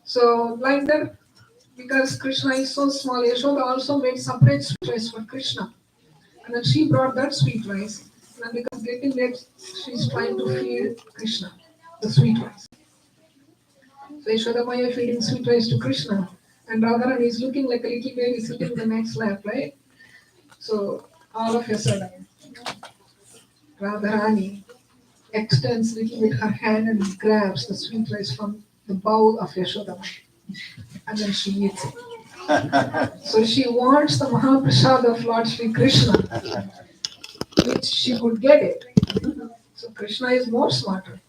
So like that, because Krishna is so small, Yashoda also made separate sweet rice for Krishna. And then she brought that sweet rice. And because getting late, she's trying to feed Krishna the sweet rice. So Yashoda Maya feeding sweet rice to Krishna. And Radharani is looking like a little baby sitting in the next lap, right? So all of a sudden, Radharani extends little bit her hand and grabs the sweet rice from the bowl of Yashoda and then she eats it. So she wants the Mahaprasad of Lord Sri Krishna, which she could get it. So Krishna is more smarter.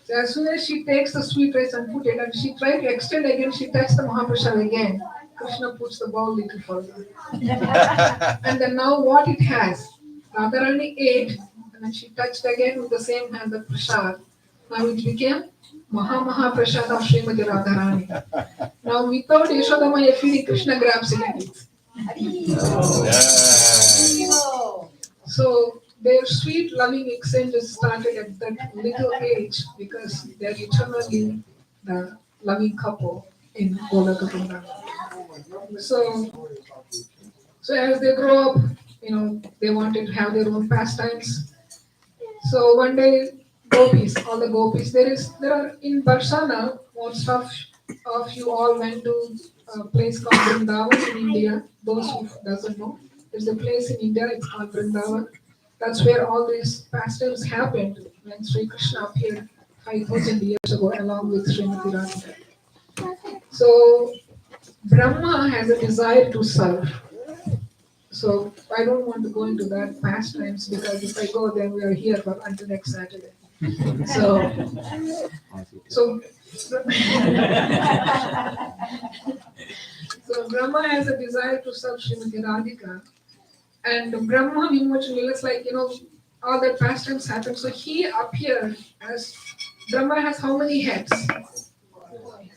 So as soon as she takes the sweet rice and put it, and she tried to extend again, she touched the Mahaprasad again. Krishna puts the bowl little further. And then now what it has, Radharani ate, and then she touched again with the same hand the prasad. Now it became Prasad of Srimati Radharani. Now without Yashodamaya feeding, Krishna grabs it and eats. So their sweet loving exchanges started at that little age because they're eternally the loving couple in Golaka Vrindavan. So as they grow up, they wanted to have their own pastimes. So one day, gopis, all the gopis, there are in Barsana, most of you all went to a place called Vrindavan in India. Those who doesn't know, there's a place in India, it's called Vrindavan. That's where all these pastimes happened when Sri Krishna appeared 5,000 years ago along with Srimati Radhika. So Brahma has a desire to serve. So I don't want to go into that pastimes because if I go, then we are here for until next Saturday. So, so, so Brahma has a desire to serve Srimati Radhika, and Brahma Vimochan is like all that pastimes happen. So he appeared as Brahma has how many heads?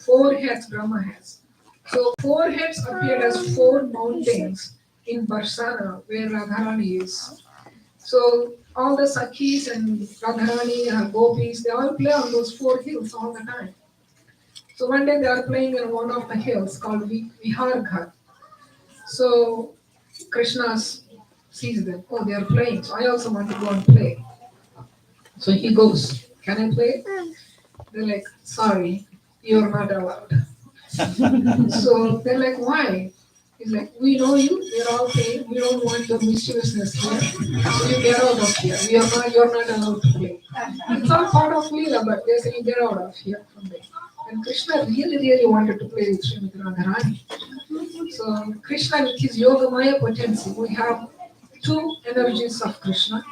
4 heads Brahma has. So 4 heads appeared as 4 mountains in Barsana where Radharani is. So all the Sakhis and Radharani and Gopis, they all play on those 4 hills all the time. So one day they are playing in one of the hills called Viharghat. So Krishna sees them. Oh, they are playing. So I also want to go and play. So he goes, can I play? They're like, sorry, you're not allowed. So they're like, why? He's like, we know you, we're all playing, we don't want your mischievousness here. So you get out of here. You're not allowed to play. It's all part of Leela, but they're saying get out of here from there. And Krishna really wanted to play with Srimati Radharani. So Krishna with his Yogamaya potency, we have 2 energies of Krishna.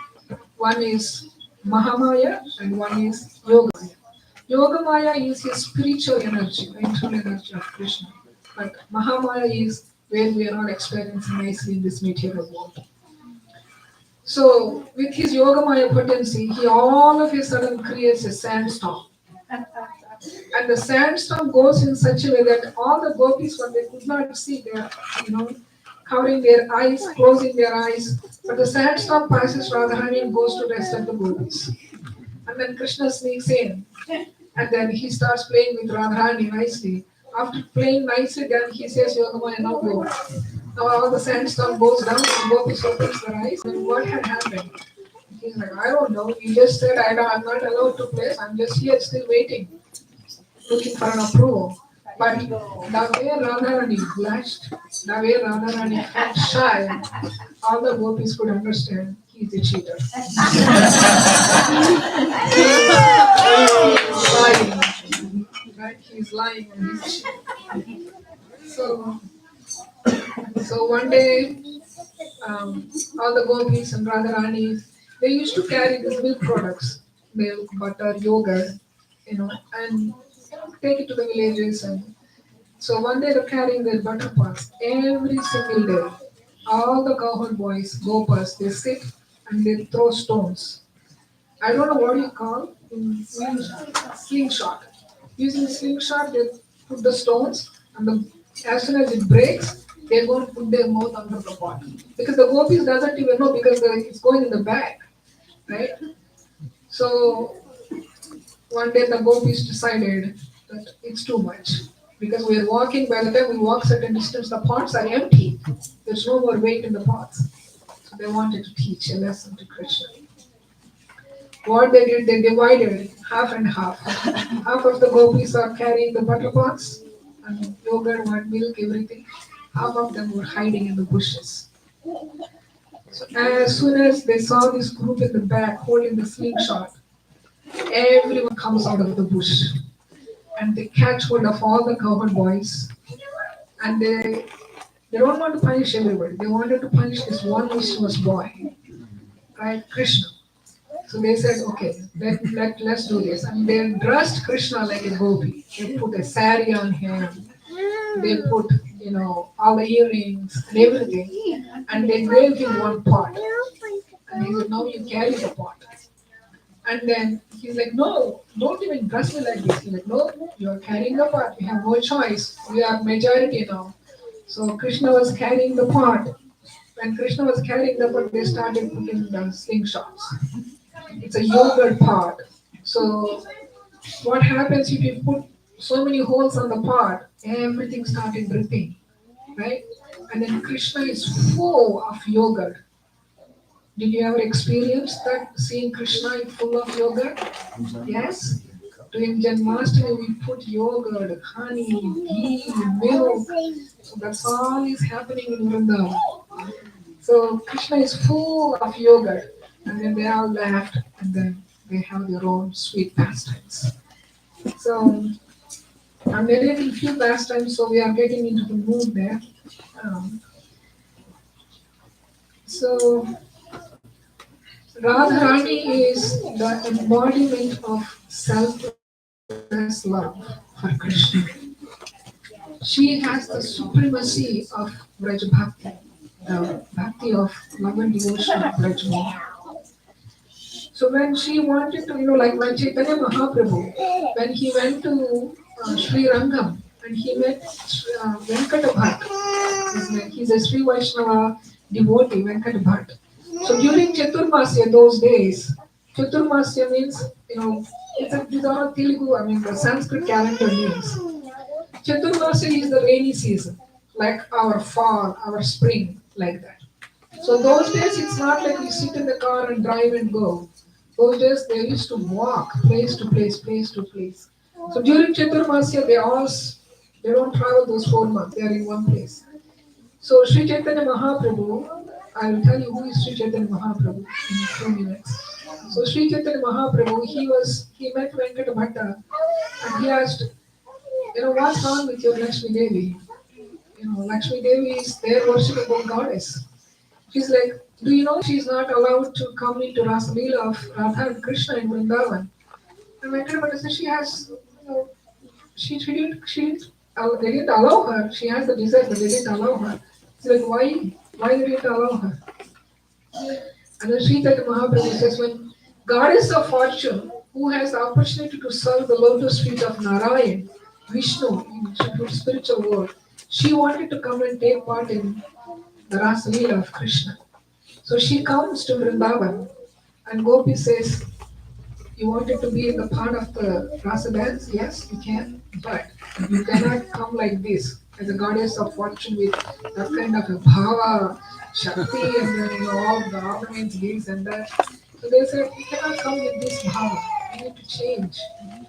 One is Mahamaya and one is Yogamaya. Yogamaya is his spiritual energy, the internal energy of Krishna. But Mahamaya is where we are all experiencing nicely in this material world. So with his Yogamaya potency, he all of a sudden creates a sandstorm. And the sandstorm goes in such a way that all the gopis, when they could not see, they're, covering their eyes, closing their eyes. But the sandstorm passes Radharani and goes to the rest of the gopis. And then Krishna sneaks in. And then he starts playing with Radharani nicely. After playing nicely, then he says, Yogamaya, now go. Now all the sandstorm goes down and gopis opens their eyes. And what had happened? He's like, I don't know. You just said I'm not allowed to play. I'm just here still waiting, looking for an approval. But the way Radharani blushed, the way Radharani felt shy, all the gopis could understand he's a cheater. He's lying. Right? He's lying and he's cheating. So one day, all the gopis and Radharani, they used to carry these milk products, milk, butter, yogurt, and take it to the villages. And so one day they're carrying their butter pots every single day. All the cowherd boys, gopas, they sit and they throw stones. I don't know what you call slingshot. Using slingshot, they put the stones, and as soon as it breaks, they're going to put their mouth under the pot because the gopis doesn't even know because it's going in the bag, right? So one day the gopis decided that it's too much. Because we are walking, by the time we walk certain distance, the pots are empty. There's no more weight in the pots. So they wanted to teach a lesson to Krishna. What they did, they divided half and half. Half of the gopis are carrying the butter pots and yogurt and milk, everything. Half of them were hiding in the bushes. So as soon as they saw this group in the back holding the slingshot, everyone comes out of the bush and they catch hold of all the cowherd boys and they don't want to punish everybody. They wanted to punish this one mischievous boy, right? Krishna. So they said, okay, let's do this. And they dressed Krishna like a gopi. They put a sari on him. They put, all the earrings and everything. And they gave him one pot. And he said, now you carry the pot. And then he's like, no, don't even dress me like this. He's like, no, you're carrying the pot. We have no choice. We are majority now. So Krishna was carrying the pot. When Krishna was carrying the pot, they started putting the slingshots. It's a yogurt pot. So what happens if you put so many holes on the pot, everything started dripping, right? And then Krishna is full of yogurt. Did you ever experience that, seeing Krishna full of yogurt? Yes? During Janmashtami, we put yogurt, honey, ghee, milk. So that's all is happening in Vrindavan. So Krishna is full of yogurt. And then they all laughed, and then they have their own sweet pastimes. So I'm narrating a few pastimes, so we are getting into the mood there. So Radharani is the embodiment of selfless love for Krishna. She has the supremacy of Vrajabhakti, the bhakti of love and devotion of Vrajabhakti. So when she wanted to, like when Chaitanya Mahaprabhu, when he went to Sri Rangam and he met Venkata Bhatt, he's a Sri Vaishnava devotee, Venkata Bhatt. So during Chaturmasya, those days, Chaturmasya means, these are Telugu, the Sanskrit calendar means. Chaturmasya is the rainy season, like our fall, our spring, like that. So those days, it's not like we sit in the car and drive and go. Those days, they used to walk place to place, place to place. So during Chaturmasya, they don't travel those 4 months. They are in one place. So Sri Chaitanya Mahaprabhu, I will tell you who is Sri Chaitanya Mahaprabhu in 2 minutes. So Sri Chaitanya Mahaprabhu, he met Venkata Bhatta and he asked, what's wrong with your Lakshmi Devi? Lakshmi Devi is their worshipable goddess. She's like, do you know she's not allowed to come into Rasa Leela of Radha and Krishna in Vrindavan? And Venkata Bhatta said she has, they didn't allow her. She has the desire, but they didn't allow her. He's like, why? Why they didn't allow her? And then Sri Chaitanya Mahaprabhu says, when goddess of fortune, who has the opportunity to serve the lotus feet of Narayan, Vishnu, in the spiritual world, she wanted to come and take part in the Rasa Leela of Krishna. So she comes to Vrindavan, and Gopi says, you wanted to be in the part of the Rasa dance? Yes, you can, but you cannot come like this, as a goddess of fortune with that kind of a bhava, shakti, and then all the ornaments, this and that. So they said, you cannot come with this bhava. You need to change.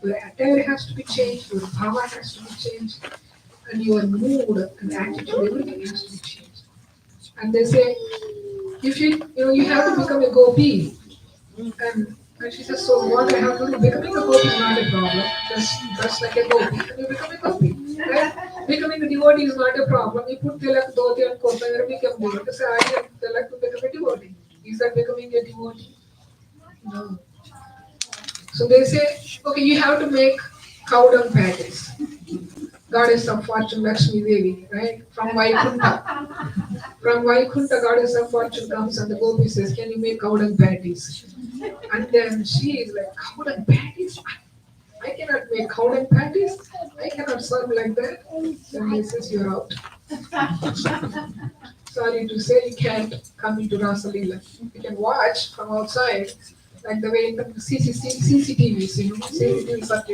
Your attire has to be changed, your bhava has to be changed, and your mood and attitude, everything has to be changed. And they say, if you have to become a gopi. And she says, so what I have to do? Becoming a gopi is not a problem. Just like a gopi, and you become a gopi. Right? Becoming a devotee is not a problem. You put tilak, dhoti, and kurta, and you become a devotee. Say, I have tilak to become a devotee. Is that becoming a devotee? No. So they say, okay, you have to make cow dung patties. Goddess of fortune, Lakshmi Devi, right? From Vaikunta. From Vaikunta, goddess of fortune comes and the gopi says, can you make cow dung patties? And then she is like, cow dung patties? I cannot make cow dung patties. I cannot serve like that. Then he says, you're out. Sorry to say, you can't come into Rasa Leela. You can watch from outside, like the way in the CCTVs, CCTVs are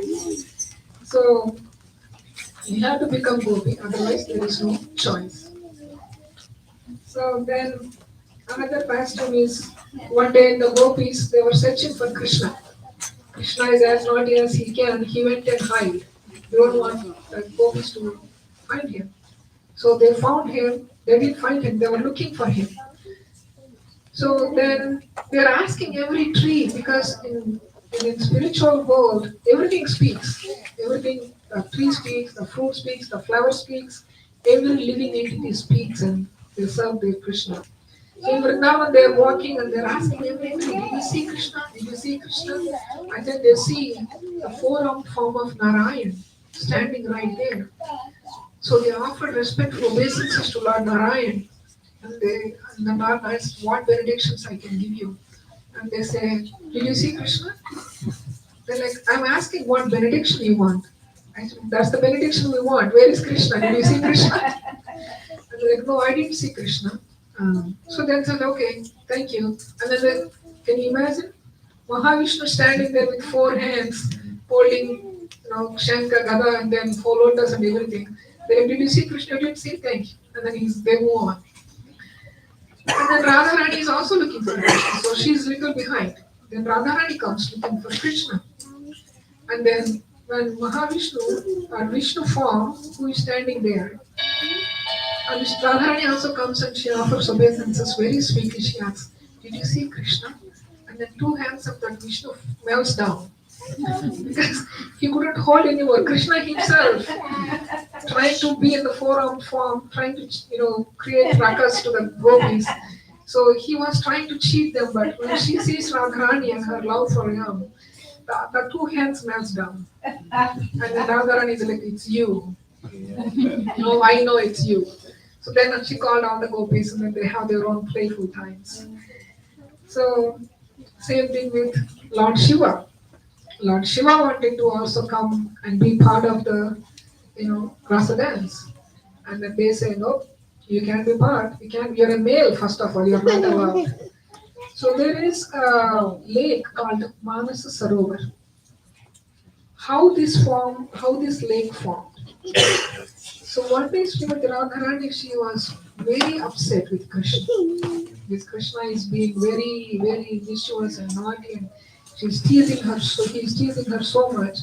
So you have to become gopi, otherwise there is no choice. So then another pastime is one day the gopis they were searching for Krishna. Krishna is as naughty as he can. He went and hide. We don't want the gopis to find him. So they found him. They didn't find him. They were looking for him. So then they're asking every tree because in spiritual world everything speaks. Everything the tree speaks, the fruit speaks, the flower speaks. Every living entity speaks and they serve their Krishna. So in Vrindavan they're walking and they're asking every tree, did you see Krishna? Did you see Krishna? And then they see the four-armed form of Narayan standing right there. So they offered respectful obeisances to Lord Narayan. And the Lord asked, what benedictions I can give you? And they say, did you see Krishna? They're like, I'm asking what benediction you want. I said, that's the benediction we want. Where is Krishna? Did you see Krishna? And they're like, no, I didn't see Krishna. So then said, okay, thank you. And then can you imagine? Mahavishnu standing there with four hands, holding, Shankar, Gada, and then four lotus and everything. Then did you see Krishna? Didn't see, thank you. And then they move on. And then Radharani is also looking for Krishna, so she's little behind. Then Radharani comes looking for Krishna. And then when Mahavishnu, or Vishnu form, who is standing there, and Radharani also comes and she offers obeisances very sweetly. She asks, did you see Krishna? And then two hands of that Vishnu melts down. Because he couldn't hold anymore. Krishna himself trying to be in the four-armed form, trying to create rakas to the gopis. So he was trying to cheat them, but when she sees Radharani and her love for him, the two hands melts down. And then Radharani is like, it's you. No, I know it's you. So then she called all the gopis and then they have their own playful times. So same thing with Lord Shiva. Lord Shiva wanted to also come and be part of the, rasa dance. And then they say, no, you can't be part. You're a male, first of all, you're not allowed. So there is a lake called Manasa Sarovar. How this lake formed. So one day Srimati Radharani, she was very upset with Krishna. With Krishna is being very, very mischievous and naughty and he's teasing her so much.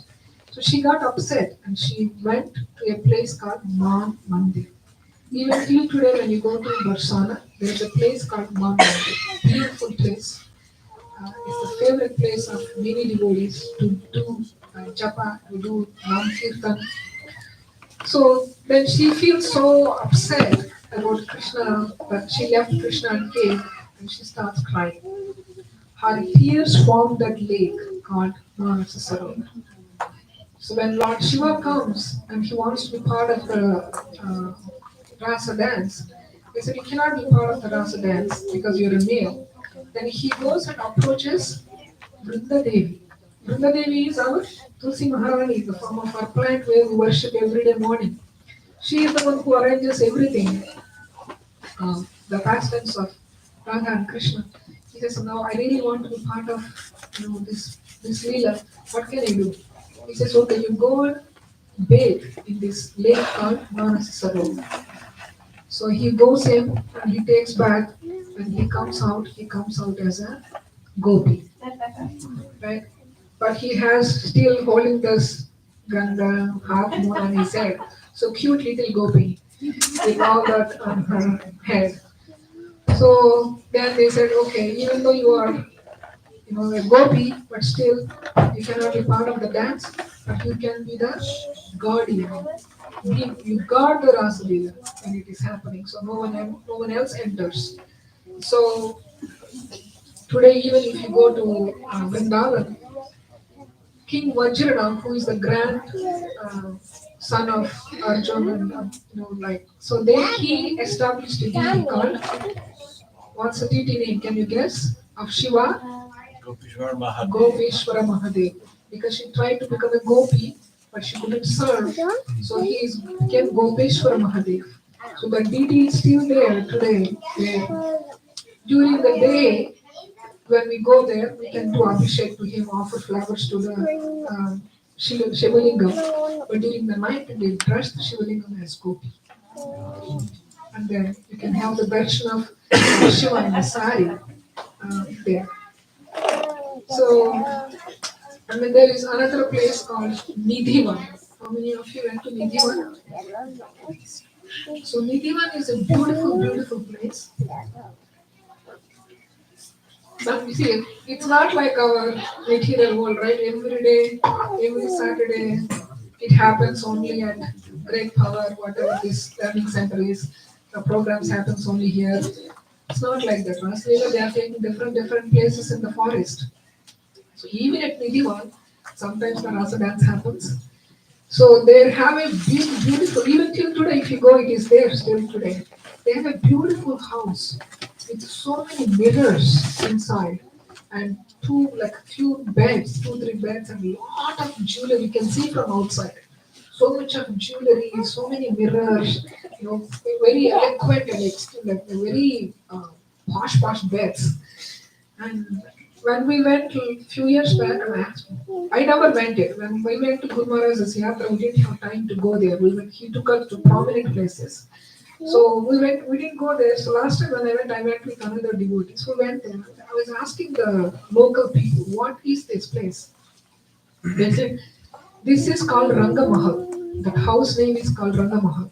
So she got upset and she went to a place called Man Mandir. Even till today when you go to Barsana, there is a place called Man Mandir. Beautiful place. It's the favorite place of many devotees to do japa, to do Nam Kirtan. So then she feels so upset about Krishna that she left Krishna and came and she starts crying. Her tears formed that lake called Manasa Sarovar. So when Lord Shiva comes and he wants to be part of the rasa dance, they said you cannot be part of the rasa dance because you're a male. Then he goes and approaches Vrinda Devi. Vrinda Devi is our Tulsi Maharani, the form of our plant where we worship every day morning. She is the one who arranges everything, the pastimes of Radha and Krishna. He says, now I really want to be part of this Leela. What can I do? He says, okay, you go and bathe in this lake called Manasa Sarovar. So he goes in and he takes bath. When he comes out as a gopi. Right? But he has still holding this Ganga half moon on his head. So cute little gopi with all that on her head. So then they said, okay, even though you are, a gopi, but still you cannot be part of the dance, but you can be the guardian. You guard the Rasa Leela when it is happening, so no one else enters. So today, even if you go to Vrindavan, King Vajrana, who is the grand son of Arjuna, and so then he established a deity called, what's the deity name? Can you guess? Of Shiva? Gopeshwara Mahadev. Because she tried to become a gopi, but she couldn't serve. So became Gopeshwara Mahadev. So the deity is still there today. Where during the day, when we go there, we can do abhishek to him, offer flowers to the Shivalingam, but during the night they dress the Shivalingam as gopi. And then you can have the darshan of Shiva in the sari there. So, and then there is another place called Nidhivan. How many of you went to Nidhivan? So Nidhivan is a beautiful, beautiful place. But you see, it's not like our material world, right? Every day, every Saturday, it happens only at Great Power, whatever this learning center is. The programs happens only here. It's not like that. Rasleela, they are taking different places in the forest. So even at Nidhivan, sometimes the Rasa dance happens. So they have a beautiful, even till today, if you go, it is there still today. They have a beautiful house with so many mirrors inside and few beds, 2, 3 beds, and a lot of jewelry you can see from outside. So much of jewelry, so many mirrors, very eloquent and like very posh beds. And when we went a few years back, I never went it. When we went to Guru Maharaj's yatra, we didn't have time to go there. He took us to prominent places. So we didn't go there. So last time when I went with another devotee. So we went there. I was asking the local people, what is this place? They said, this is called Ranga Mahal. The house name is called Ranga Mahal.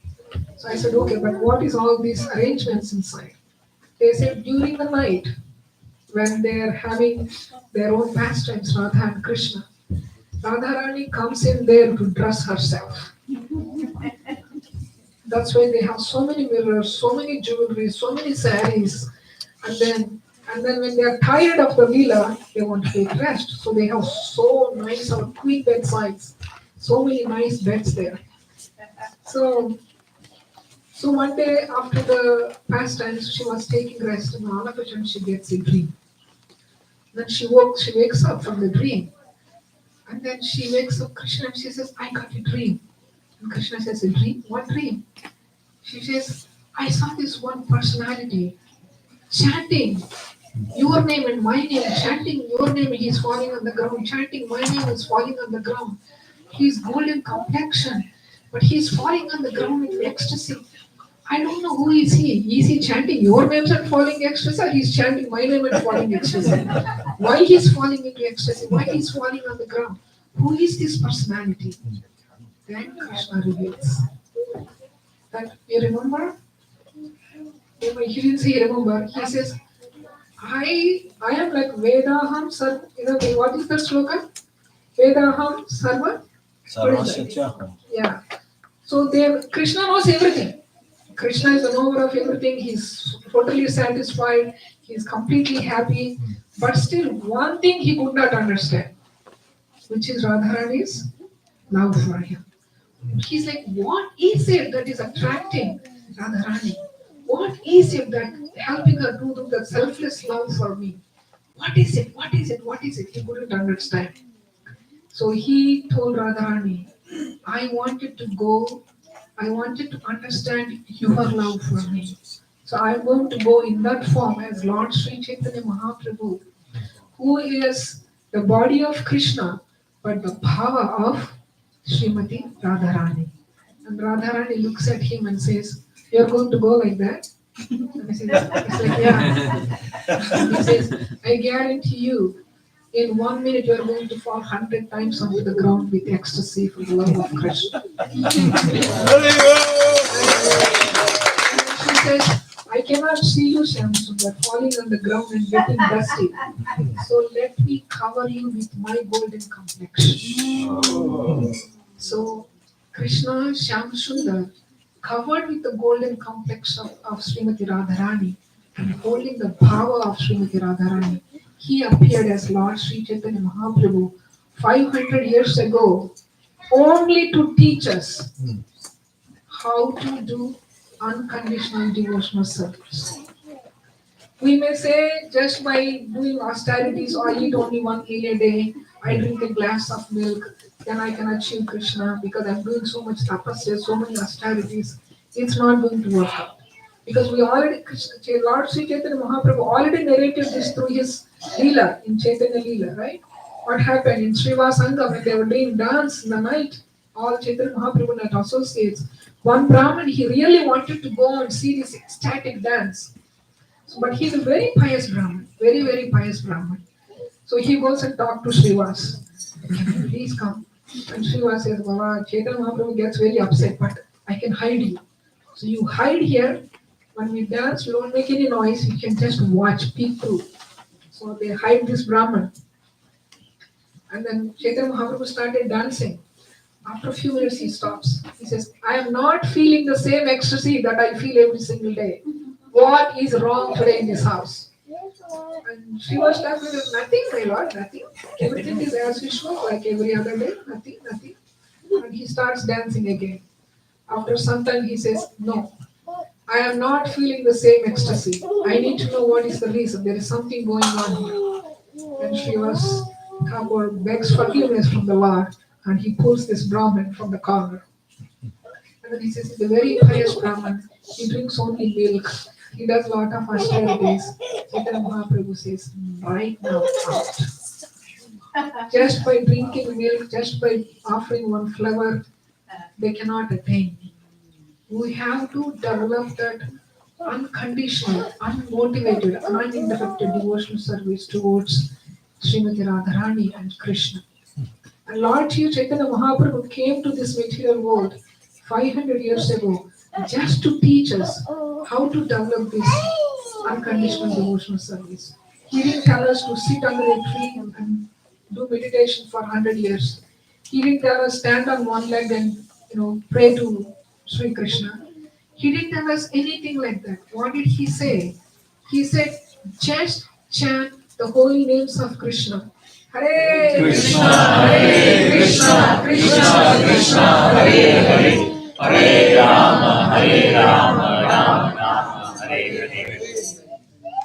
So I said, okay, but what is all these arrangements inside? They said during the night, when they are having their own pastimes, Radha and Krishna, Radharani comes in there to dress herself. That's why they have so many mirrors, so many jewelry, so many saris, and then when they are tired of the Leela, they want to take rest. So they have so nice queen bedsides, so many nice beds there. So so one day after the pastimes, she was taking rest, and all of a sudden she gets a dream. Then she wakes up from the dream. And then she wakes up Krishna and she says, I got a dream. And Krishna says, a dream? What dream? She says, I saw this one personality chanting your name and my name, chanting your name, he is falling on the ground, chanting my name is falling on the ground. He's golden complexion, but he's falling on the ground in ecstasy. I don't know who is he. Is he chanting your names and falling ecstasy, or he's chanting my name and falling ecstasy? Why he's falling into ecstasy? Why he's falling on the ground? Who is this personality? Then Krishna reveals that you remember? He didn't say remember. He says, I am like Vedaham Sarva. What is the slogan? Vedaham Sarva. Yeah. So there, Krishna knows everything. Krishna is the knower of everything. He's totally satisfied. He's completely happy. But still, one thing he could not understand, which is Radharani's love for him. He's like, what is it that is attracting Radharani? What is it that helping her to do that selfless love for me? What is it? What is it? What is it? He couldn't understand. So he told Radharani, I wanted to understand your love for me. So I'm going to go in that form as Lord Sri Chaitanya Mahaprabhu, who is the body of Krishna, but the power of Srimati Radharani. And Radharani looks at him and says, you're going to go like that? And he's like, yeah. And he says, I guarantee you, in 1 minute you're going to fall 100 times onto the ground with ecstasy for the love of Krishna. She says, I cannot see you, Shamsundar, falling on the ground and getting dusty. So let me cover you with my golden complexion. So Krishna, Shamsundar, covered with the golden complexion of Srimati Radharani and holding the power of Srimati Radharani, he appeared as Lord Sri Chaitanya Mahaprabhu 500 years ago only to teach us how to do unconditional devotional service. We may say just by doing austerities, or I eat only 1 meal a day, I drink a glass of milk, then I can achieve Krishna because I'm doing so much tapasya, so many austerities. It's not going to work out. Because we already, Lord Sri Chaitanya Mahaprabhu already narrated this through his Leela, in Chaitanya Leela, right? what happened in Shiva Sangam when they were doing dance in the night, all Chaitanya Mahaprabhu and associates. One Brahmin, he really wanted to go and see this ecstatic dance. So, but he's a very pious Brahmin, very, very pious Brahmin. So he goes and talks to Srivas. Can you please come? And Srivas says, Baba, Chaitanya Mahaprabhu gets very upset, but I can hide you. So you hide here. When we dance, you don't make any noise. You can just watch, peek through. So they hide this Brahman. And then Chaitanya Mahaprabhu started dancing. After a few minutes, he stops. He says, I am not feeling the same ecstasy that I feel every single day. What is wrong today in this house? And she was left with nothing, my lord, nothing. Everything is as usual, like every other day, nothing, nothing. And he starts dancing again. After some time, he says, no, I am not feeling the same ecstasy. I need to know what is the reason. There is something going on here. And she was Thakur begs forgiveness from the Lord, and he pulls this Brahmin from the corner. And then he says, he's a very pious Brahmin. He drinks only milk. He does a lot of austerities. Chaitanya Mahaprabhu says, right now, out. Just by drinking milk, just by offering one flower, they cannot attain. We have to develop that unconditional, unmotivated, uninterrupted devotional service towards Srimati Radharani and Krishna. And Lord Chief Chaitanya Mahaprabhu came to this material world 500 years ago just to teach us how to develop this unconditional devotional service. He didn't tell us to sit under a tree and do meditation for 100 years. He didn't tell us stand on one leg and pray to Sri Krishna. He didn't tell us anything like that. What did he say? He said, just chant the holy names of Krishna. Hare Krishna, Hare Krishna, Krishna Krishna, Hare Hare, Hare Rama, Rama Rama, Hare Hare.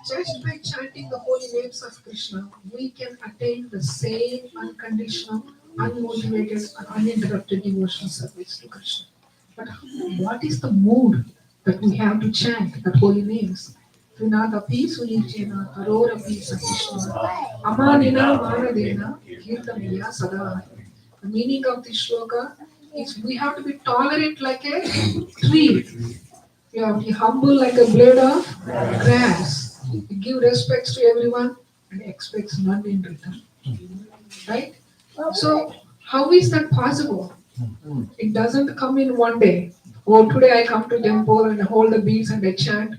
Just by chanting the holy names of Krishna, we can attain the same unconditional, unmotivated, and uninterrupted devotional service to Krishna. But what is the mood that we have to chant the holy names? Trinadapi Sunijena, Arorapi Satishna, Amanina Manadena, Kirtamiya Sada. The meaning of this shloka is we have to be tolerant like a tree. We have to be humble like a blade of grass. We give respects to everyone and expects none in return. Right? So, how is that possible? It doesn't come in one day. Oh, today I come to temple and hold the beads and I chant.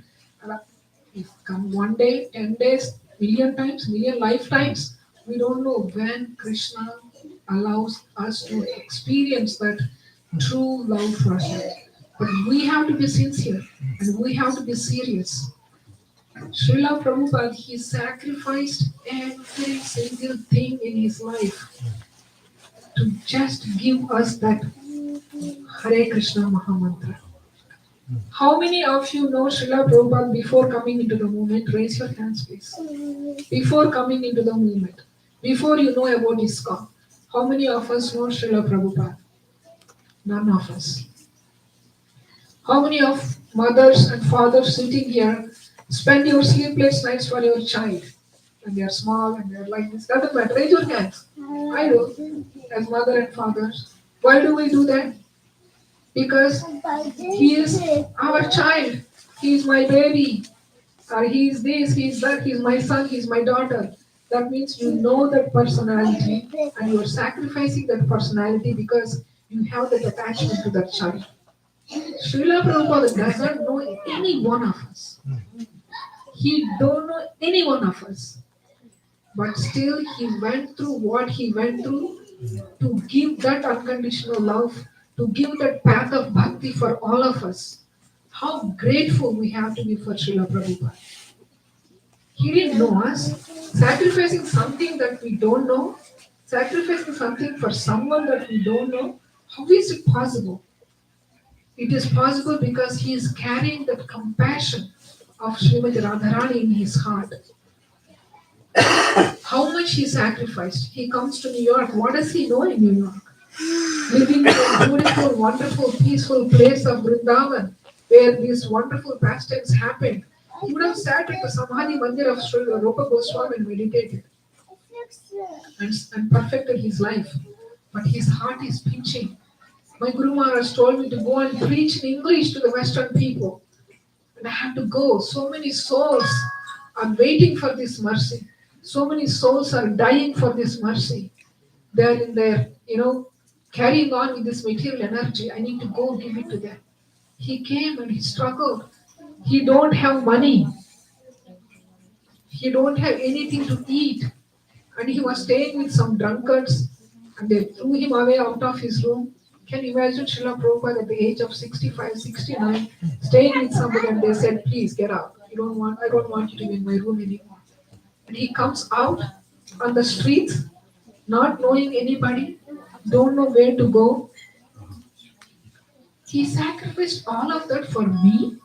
It come one day, 10 days, million times, million lifetimes. We don't know when Krishna allows us to experience that true love for Him. But we have to be sincere and we have to be serious. Srila Prabhupada, he sacrificed every single thing in his life to just give us that Hare Krishna Mahamantra. How many of you know Srila Prabhupada before coming into the movement? Raise your hands, please. Before coming into the movement, before you know about ISKCON, how many of us know Srila Prabhupada? None of us. How many of mothers and fathers sitting here spend your sleepless nights for your child? And they are small and they are like this. Doesn't matter. Raise your hands. I do. As mother and fathers. Why do we do that? Because he is our child. He is my baby. Or he is this, he is that, he is my son, he is my daughter. That means you know that personality and you are sacrificing that personality because you have that attachment to that child. Srila Prabhupada doesn't know any one of us. He don't know any one of us. But still he went through what he went through to give that unconditional love, to give that path of bhakti for all of us. How grateful we have to be for Srila Prabhupada. He didn't know us. Sacrificing something that we don't know, sacrificing something for someone that we don't know, how is it possible? It is possible because he is carrying that compassion of Srimati Radharani in his heart. How much he sacrificed. He comes to New York. What does he know in New York? Living in a beautiful, wonderful, peaceful place of Vrindavan, where these wonderful pastimes happened. He would have sat at the Samadhi Mandir of Sri Rupa Goswami and meditated. and perfected his life. But his heart is pinching. My Guru Maharaj told me to go and preach in English to the Western people. And I have to go. So many souls are waiting for this mercy. So many souls are dying for this mercy. They're in their, carrying on with this material energy. I need to go give it to them. He came and he struggled. He don't have money. He don't have anything to eat. And he was staying with some drunkards and they threw him away out of his room. Can you imagine Srila Prabhupada at the age of 65, 69, staying with somebody and they said, please get out. I don't want you to be in my room anymore. And he comes out on the streets, not knowing anybody, don't know where to go. He sacrificed all of that for me.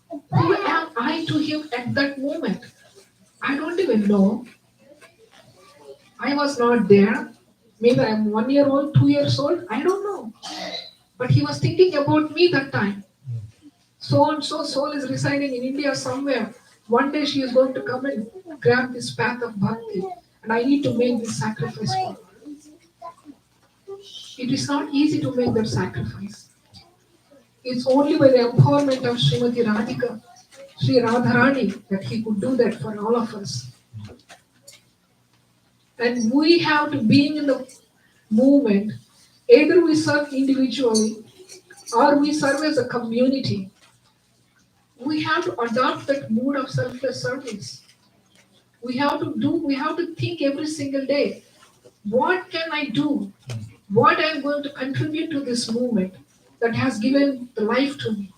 Who am I to him at that moment? I don't even know. I was not there. Maybe I'm 1 year old, 2 years old. I don't know. But he was thinking about me that time. So and so soul is residing in India somewhere. One day she is going to come and grab this path of bhakti. And I need to make this sacrifice for her. It is not easy to make that sacrifice. It's only by the empowerment of Srimati Radhika, Sri Radharani, that he could do that for all of us. And we have to be in the movement. Either we serve individually or we serve as a community. We have to adopt that mood of selfless service. We have to think every single day, what can I do? What I am going to contribute to this movement that has given the life to me?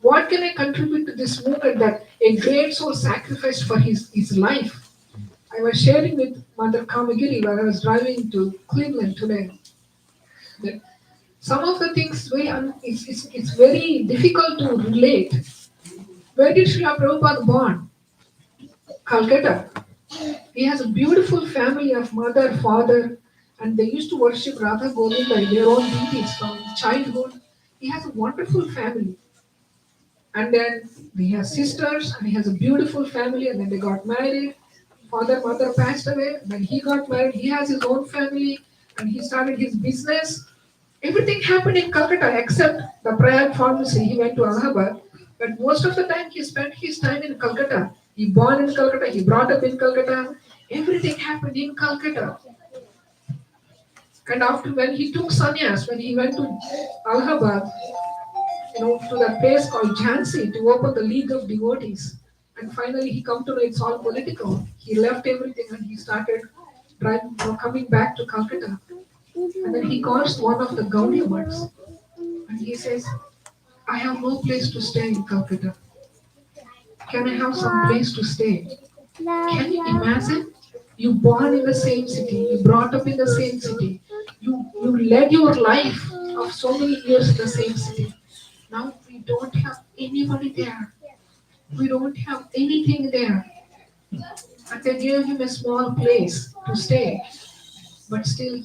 What can I contribute to this movement that a great soul sacrificed for his life? I was sharing with Mother Kamagiri while I was driving to Cleveland today. That some of the things it's very difficult to relate. Where did Srila Prabhupada born? Calcutta. He has a beautiful family of mother, father, and they used to worship Radha Govinda in their own deities from childhood. He has a wonderful family. And then he has sisters, and he has a beautiful family, and then they got married. Father, mother passed away, then he got married, he has his own family, and he started his business. Everything happened in Calcutta except the Prayag pharmacy. He went to Allahabad, but most of the time he spent his time in Calcutta. He born in Calcutta, he brought up in Calcutta. Everything happened in Calcutta. And after when he took sannyas, when he went to Allahabad, to that place called Jhansi to open the League of Devotees. And finally he come to know it's all political. He left everything and he started coming back to Calcutta. And then he calls one of the Gaudiya monks and he says, I have no place to stay in Calcutta. Can I have some place to stay? Can you imagine? You born in the same city, you brought up in the same city, you led your life of so many years in the same city. Now we don't have anybody there. We don't have anything there. And they gave him a small place to stay. But still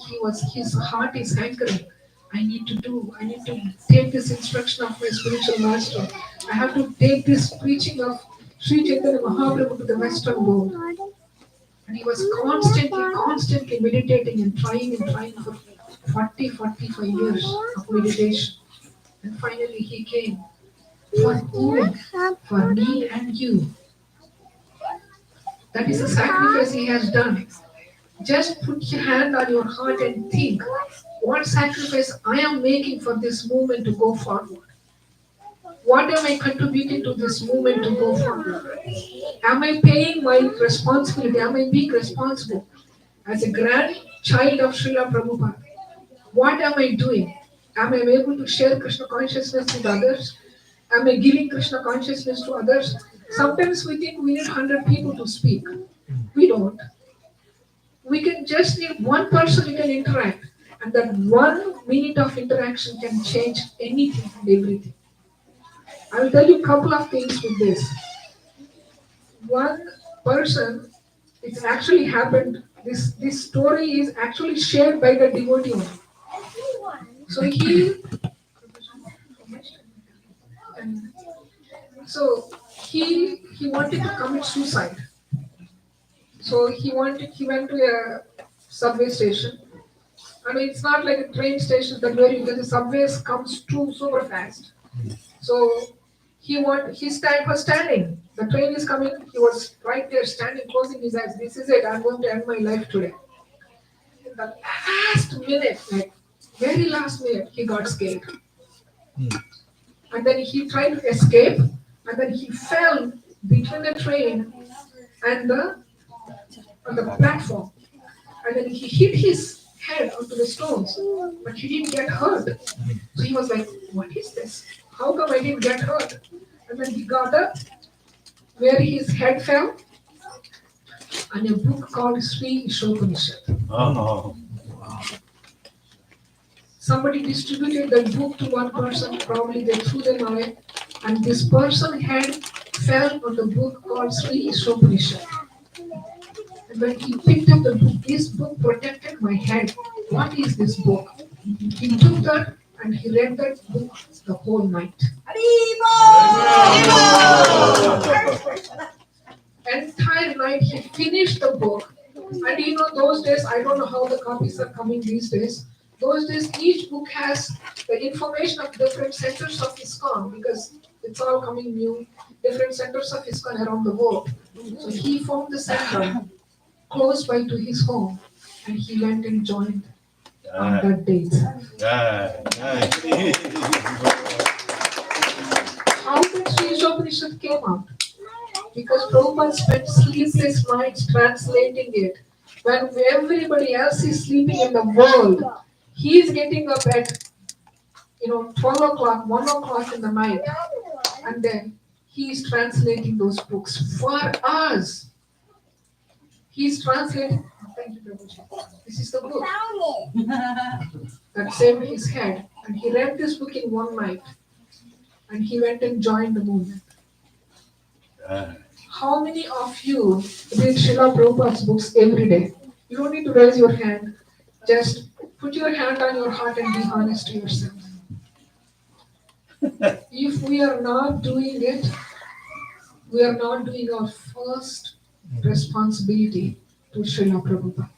his heart is hankering. I need to take this instruction of my spiritual master. I have to take this preaching of Sri Chaitanya Mahaprabhu to the Western world. And he was constantly meditating and trying for 45 years of meditation. And finally he came for you, for me and you. That is the sacrifice he has done. Just put your hand on your heart and think, what sacrifice I am making for this movement to go forward? What am I contributing to this movement to go forward? Am I paying my responsibility? Am I being responsible? As a grandchild of Srila Prabhupada, what am I doing? Am I able to share Krishna consciousness with others? Am I giving Krishna consciousness to others? Sometimes we think we need 100 people to speak. We don't. We can just need one person we can interact. And that 1 minute of interaction can change anything and everything. I will tell you a couple of things with this. One person, it's actually happened, this story is actually shared by the devotee only. So he wanted to commit suicide. So he went to a subway station. I mean, it's not like a train station that where you get the subways comes too super fast. So his time was standing. The train is coming. He was right there standing, closing his eyes. This is it. I'm going to end my life today. In the last minute, like very last minute, he got scared. And then he tried to escape, and then he fell between the train and the on the platform. And then he hit his head onto the stones, but he didn't get hurt. So he was like, "What is this? How come I didn't get hurt?" And then he got up where his head fell, and a book called Sri Ishopanishad. Oh. Somebody distributed that book to one person, probably they threw them away, and this person's head fell on the book called Sri Ishopanishad. And when he picked up the book, this book protected my head. What is this book? He took that and he read that book the whole night. Entire night he finished the book. And you know, those days, I don't know how the copies are coming these days. Those days, each book has the information of different centers of ISKCON because it's all coming new, different centers of ISKCON around the world. So he found the center close by to his home and he went and joined on that date. How did Sri Upanishad came out? Because Prabhupada spent sleepless nights translating it. When everybody else is sleeping in the world, he is getting up at 12 o'clock, 1 o'clock in the night, and then he is translating those books for us. He is translating. Thank you, Prabhuji. This is the book that saved his head, and he read this book in one night, and he went and joined the movement. How many of you read Srila Prabhupada's books every day? You don't need to raise your hand. Just put your hand on your heart and be honest to yourself. If we are not doing it, we are not doing our first responsibility to Srila Prabhupada.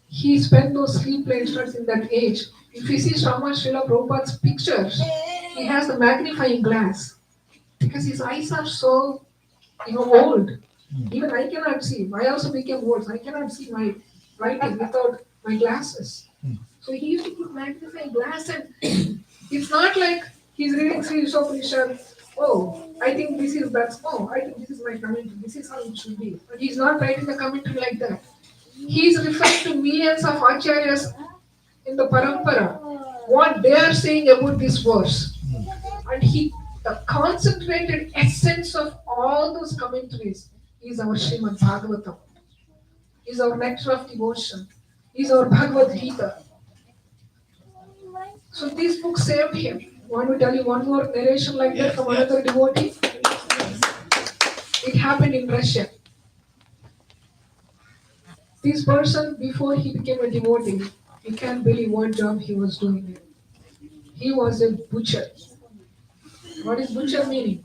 He spent those sleepless nights in that age. If you see some of Srila Prabhupada's pictures, he has the magnifying glass because his eyes are so old. Even I cannot see. I also became old. I cannot see my writing without my glasses. So he used to put magnifying glass, and it's not like he's reading Sri Upanishad. Oh, I think this is that. Oh, I think this is my commentary. This is how it should be. But he's not writing the commentary like that. He's referring to millions of acharyas in the parampara, what they are saying about this verse. And the concentrated essence of all those commentaries is our Srimad Bhagavatam, is our nectar of devotion, is our Bhagavad Gita. So this book saved him. Want me to tell you one more narration like that from another devotee? It happened in Russia. This person, before he became a devotee, you can't believe what job he was doing. He was a butcher. What is butcher meaning?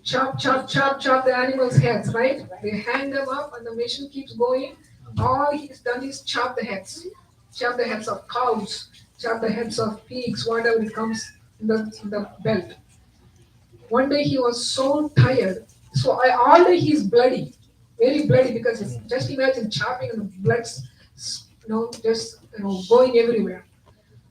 Chop, chop, chop, chop the animals' heads, right? They hang them up and the machine keeps going. All he's done is chop the heads. Chop the heads of cows, chop the heads of pigs, whatever it comes in the belt. One day he was so tired. So all day he's bloody, very bloody because just imagine chopping and the blood's just going everywhere.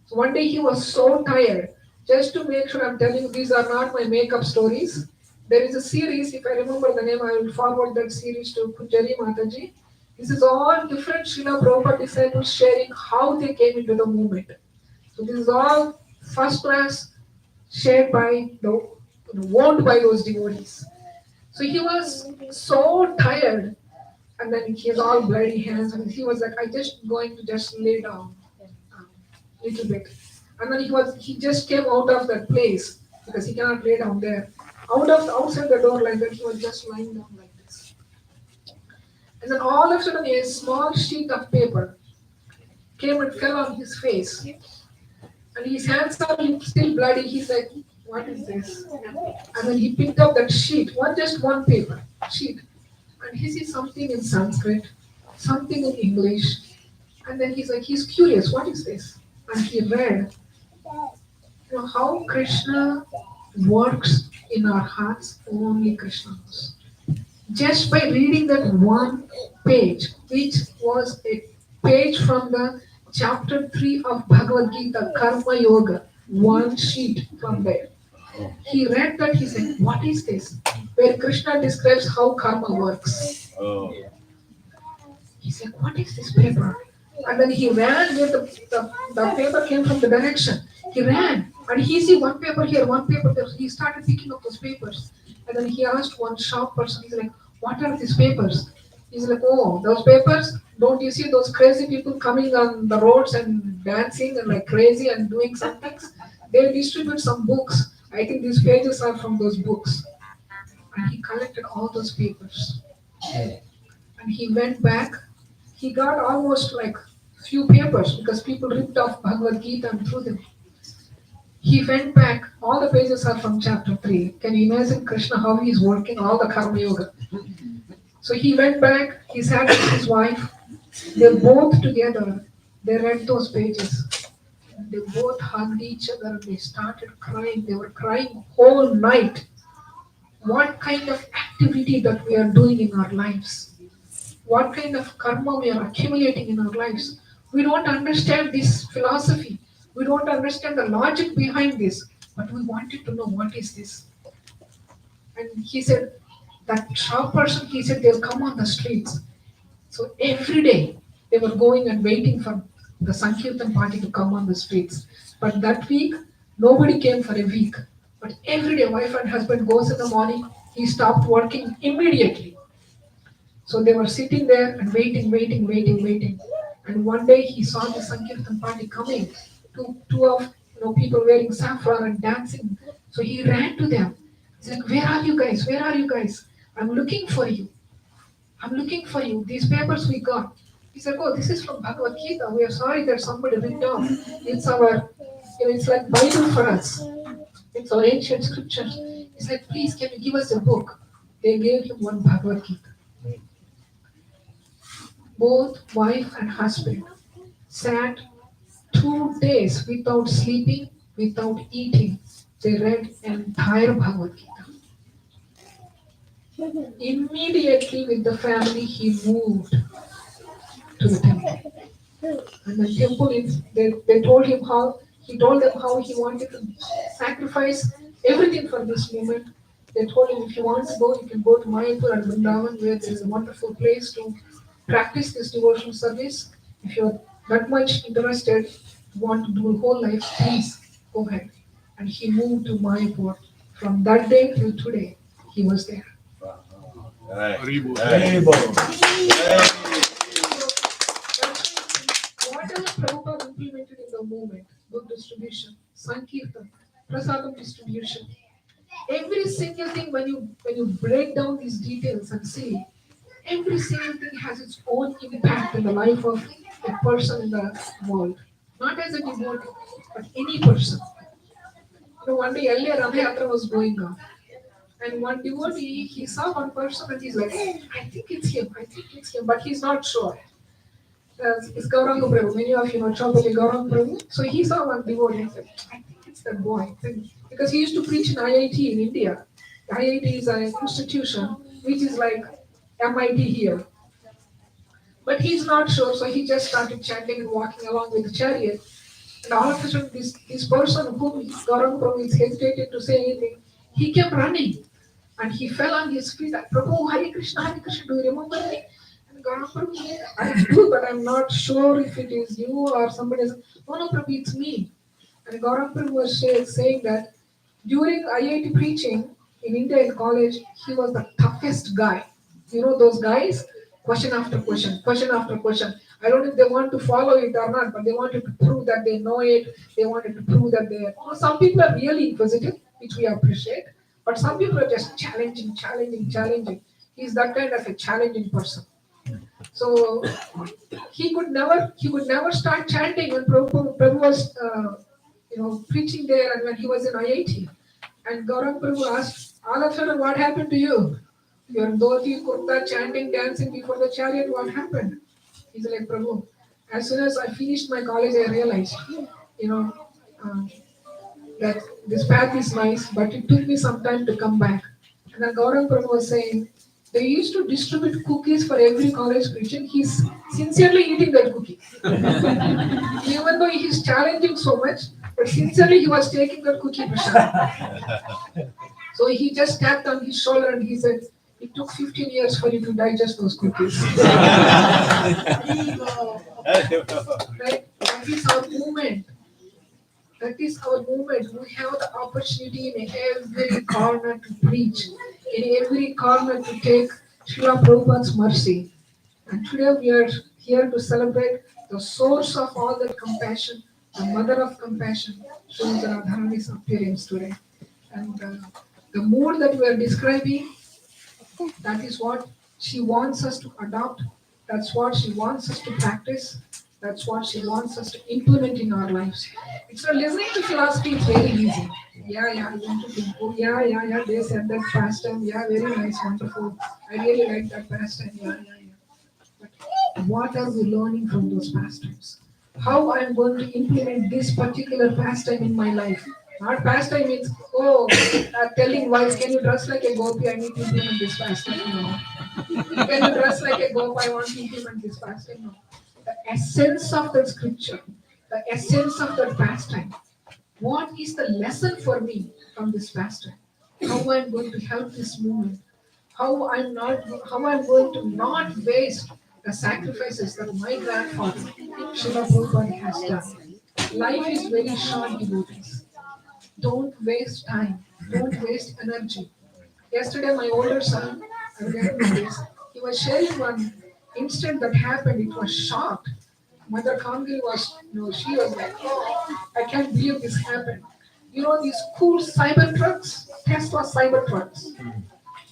So one day he was so tired. Just to make sure I'm telling you, these are not my make-up stories. There is a series, if I remember the name, I will forward that series to Punjari Mataji. This is all different Srila Prabhupada disciples sharing how they came into the movement. So this is all first class, shared by owned by those devotees. So he was so tired, and then he has all bloody hands, and he was like, "I just going to just lay down a little bit." And then he just came out of that place because he cannot lay down there. Outside the door like that, he was just lying down like this. And then all of a sudden, a small sheet of paper came and fell on his face. And his hands are still bloody. He's like, "What is this?" And then he picked up that sheet, just one paper sheet. and he sees something in Sanskrit, something in English, and then he's curious, what is this? And he read, how Krishna works in our hearts, only Krishna knows. Just by reading that one page, which was a page from the chapter 3 of Bhagavad Gita, Karma Yoga, one sheet from there. He read that, he said, what is this? Where Krishna describes how karma works. He said, what is this paper? And then he ran where the paper came from the direction. He ran and he see one paper here, one paper there. He started picking up those papers. And then he asked one shop person, he's like, what are these papers? He's like, oh, those papers, don't you see those crazy people coming on the roads and dancing and like crazy and doing some things? They distribute some books. I think these pages are from those books. And he collected all those papers. And he went back. He got almost like few papers because people ripped off Bhagavad Gita and threw them. He went back. All the pages are from chapter 3. Can you imagine Krishna how he is working all the Karma Yoga? So he went back. He sat with his wife. They both together. They read those pages. And they both hugged each other. They started crying. They were crying whole night. What kind of activity that we are doing in our lives? What kind of karma we are accumulating in our lives? We don't understand this philosophy. We don't understand the logic behind this. But we wanted to know what is this. And he said, that shop person, he said they'll come on the streets. So every day they were going and waiting for the Sankirtan party to come on the streets. But that week, nobody came for a week. But every day, wife and husband goes in the morning, he stopped working immediately. So they were sitting there and waiting. And one day he saw the Sankirtan party coming. Two of people wearing saffron and dancing. So he ran to them. He's like, where are you guys? Where are you guys? I'm looking for you. I'm looking for you. These papers we got. He said, oh, this is from Bhagavad Gita. We are sorry that somebody ripped off. It's our, it's like Bible for us. It's our ancient scriptures. He's like, please, can you give us a book? They gave him one Bhagavad Gita. Both wife and husband sat 2 days without sleeping, without eating. They read entire Bhagavad Gita. Immediately with the family, he moved to the temple. And the temple, they told him how, he told them how he wanted to sacrifice everything for this moment. They told him, if you want to go, you can go to Mayapur and Vrindavan, where there is a wonderful place to practice this devotional service. If you're that much interested, want to do a whole life, please go ahead. And he moved to Mayapur. From that day till today, he was there. Right. Whatever Prabhupada implemented in the movement, book distribution, Sankirtan, Prasadam distribution, every single thing, when you break down these details and see, every single thing has its own impact in the life of a person in the world. Not as a devotee, but any person. One day earlier Radhayatra was going on. And one devotee, he saw one person and he's like, I think it's him, but he's not sure. It's Gauranga Prabhu. Many of you know Chowdhury Gauranga Prabhu. So he saw one devotee and said, I think it's that boy. Because he used to preach in IIT in India. IIT is an institution which is like MIT here. But he's not sure, so he just started chanting and walking along with the chariot. And all of a sudden, this person whom Gauranga Prabhu is hesitated to say anything, he kept running. And he fell on his feet. Prabhu, Hare Krishna, do you remember me? And Gauranga Prabhu, I do, but I'm not sure if it is you or somebody else. No, Prabhu, it's me. And Gauranga Prabhu was saying that during IIT preaching in India in college, he was the toughest guy. You know those guys? Question after question. I don't know if they want to follow it or not, but they wanted to prove that they know it. They wanted to prove that they. Some people are really inquisitive, which we appreciate, but some people are just challenging. He's that kind of a challenging person. So he could never start chanting when Prabhu was preaching there and when he was in IIT. And Gauranga Prabhu asked, all of a sudden, what happened to you? Your dhoti, kurta, chanting, dancing before the chariot, what happened? He's like, Prabhu, as soon as I finished my college, I realized, you know, uh, that this path is nice, but it took me some time to come back. And then Gaurav Prabhu was saying, they used to distribute cookies for every college Christian. He's sincerely eating that cookie. Even though he's challenging so much, but sincerely he was taking that cookie prasad. So he just tapped on his shoulder and he said, it took 15 years for you to digest those cookies. Right? That is our movement. That is our movement. We have the opportunity in every corner to preach, in every corner to take Srila Prabhupada's mercy. And today we are here to celebrate the source of all that compassion, the mother of compassion, Srimati Radharani's appearance today. And the mood that we are describing, that is what she wants us to adopt. That's what she wants us to practice. That's what she wants us to implement in our lives. It's not listening to philosophy, it's very easy. Yeah, yeah, I want to think. Oh, yeah, yeah, yeah, they said that pastime. Yeah, very nice, wonderful. I really like that pastime. Yeah, yeah, yeah. But what are we learning from those pastimes? How I'm going to implement this particular pastime in my life? Not pastime means, oh, telling wives, can you dress like a gopi? I need to implement this pastime. No. Can you dress like a gopi? I want to implement this pastime. No. The essence of the scripture, the essence of the pastime. What is the lesson for me from this pastime? How I'm going to help this movement? How I'm going to not waste the sacrifices that my grandfather Srila Prabhupada has done. Life is very short, devotees. Don't waste time. Don't waste energy. Yesterday, my older son, I will get into this, he was sharing one incident that happened. It was shocked. Mother Kamgil was, she was like, oh, I can't believe this happened. You know these cool cyber trucks, Tesla cyber trucks,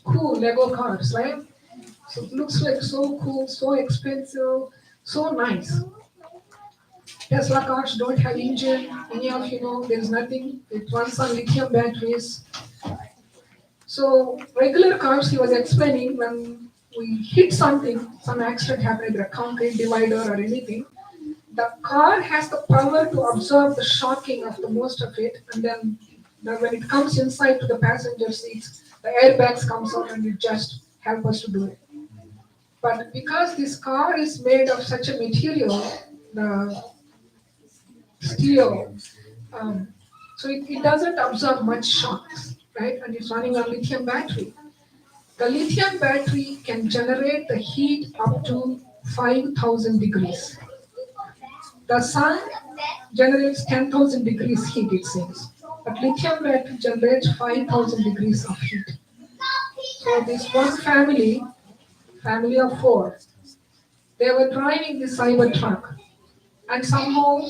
cool Lego cars, right? So it looks like so cool, so expensive, so nice. Tesla cars don't have engine, any of there's nothing. It runs on lithium batteries. So regular cars, he was explaining when we hit something, some accident happened, either a concrete divider or anything, the car has the power to absorb the shocking of the most of it, and then when it comes inside to the passenger seats, the airbags comes out and it just help us to do it. But because this car is made of such a material, the steel, um, so it doesn't absorb much shocks, right? And it's running on lithium battery. The lithium battery can generate the heat up to 5,000 degrees. The sun generates 10,000 degrees heat, it seems. But lithium battery generates 5,000 degrees of heat. So this one family of four, they were driving this cyber truck. And somehow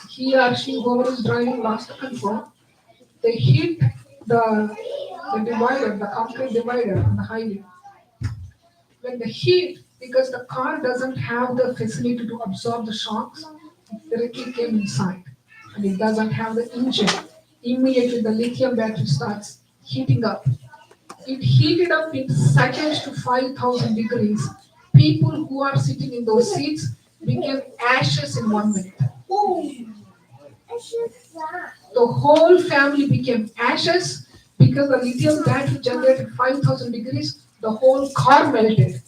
he or she, whoever is driving, lost the control. They hit the, the divider, the concrete divider on the highway. When the heat, because the car doesn't have the facility to absorb the shocks, it directly came inside. And it doesn't have the engine. Immediately the lithium battery starts heating up. It heated up in seconds to 5,000 degrees. People who are sitting in those seats became ashes in 1 minute. The whole family became ashes because the lithium battery generated 5,000 degrees. The whole car melted.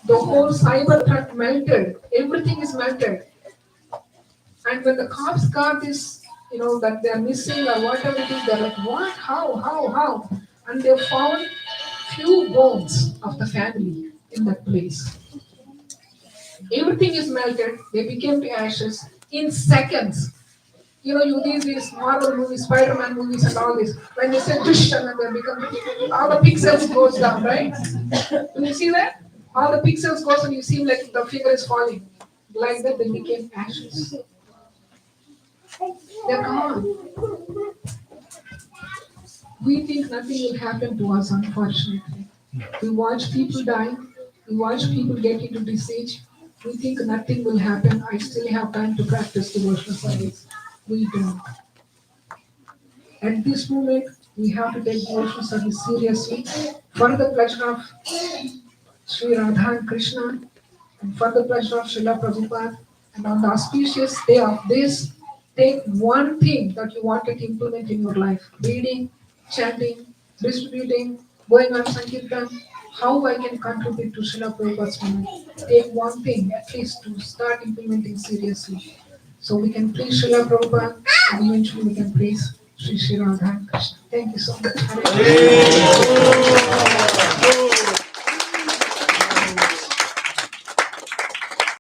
The whole cyber truck melted. Everything is melted. And when the cops got this, that they're missing or whatever it is, they're like, what? How? And they found few bones of the family in that place. Everything is melted. They became to ashes in seconds. You these Marvel movies, Spider-Man movies, and all this. When they say dush and then they become, all the pixels goes down, right? Do you see that? All the pixels goes and you see like the figure is falling. Like that, they became ashes. They're gone. We think nothing will happen to us, unfortunately. We watch people die. We watch people get into disease. We think nothing will happen. I still have time to practice devotional service. We don't. At this moment, We have to take devotional service seriously for the pleasure of Sri Radha and Krishna and for the pleasure of Srila Prabhupada. And on the auspicious day of this, take one thing that you wanted to implement in your life. Reading, chanting, distributing, going on Sankirtan, how I can contribute to Srila Prabhupada's movement. Take one thing at least to start implementing seriously. So we can please Srila Prabhupada and eventually we can please Sri Radha and Krishna. Thank you so much. Hare Krishna.